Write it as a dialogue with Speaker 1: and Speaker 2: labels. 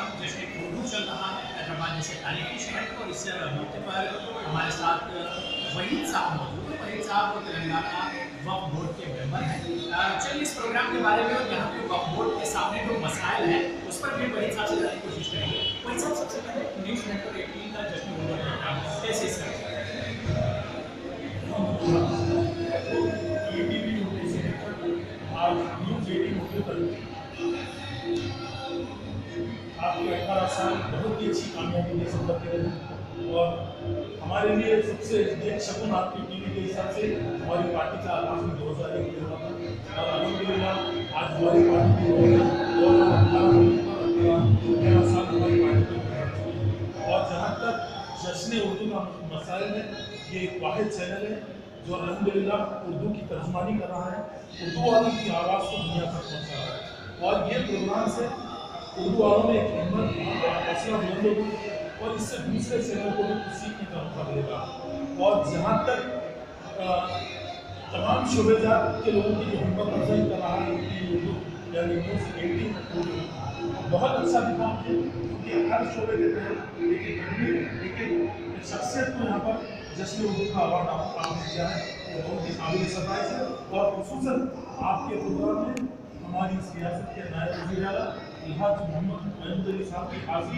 Speaker 1: Programme जैसे उर्दू चल रहा है हैदराबाद जैसे तारीखी शहर को, और इस मौके पर हमारे साथ वहीद साहब मौजूद हैं। वहीद साहब तेलंगाना वक्फ बोर्ड के मेंबर हैं। चलिए इस प्रोग्राम के बारे में और यहाँ पे वक्फ बोर्ड के सामने जो मसाइल हैं उस पर भी वहीद साहब से जानने की कोशिश करेंगे। वहीद साहब, सबसे पहले न्यूज़ नेटवर्क 18 का जश्न उर्दू प्रोग्राम कैसे इसका
Speaker 2: आज न्यूज़ 18 उर्दू पर आपके 18 साल बहुत ही अच्छी कामयाबी दे सफर के रहे, और हमारे लिए सबसे एक शगुन आपकी टीवी के हिसाब से हमारी पार्टी का आगाज में 2001 में हुआ था, और अल्हम्दुलिल्लाह आज हमारी पार्टी की 2018 साल हमारी पार्टी की। और जहाँ तक जश्न उर्दू का मसाइल है, ये एक वाहिद चैनल है जो अल्हम्दुलिल्लाह उर्दू की तर्जुमानी कर रहा है, उर्दू वालों की आवाज़ को दुनिया तक पहुँचा रहा है। और ये प्रोग्राम से उर्दू वालों में एक हिम्मत हौसला बुलंद होगी, और इससे दूसरे चैनल को भी कुछ सीखने का मौका मिलेगा। और जहाँ तक तमाम शोबेदार के लोगों की जो हिम्मत अफजाई कर रहा है उर्दू यानी न्यूज़ 18 उर्दू बहुत अच्छा दिखा मुझे, क्योंकि हर शोबे के तहत एक शख्सियत को यहाँ पर जश्न उर्दू का अवार्ड आपने दिया है, वो बहुत ही काबिल सरप्राइज है। और खुसूसन आपके प्रोग्राम में हमारी सियासत के नायब वज़ीर आला अलहाज मोहम्मद महमूद अली साहब की हाज़िरी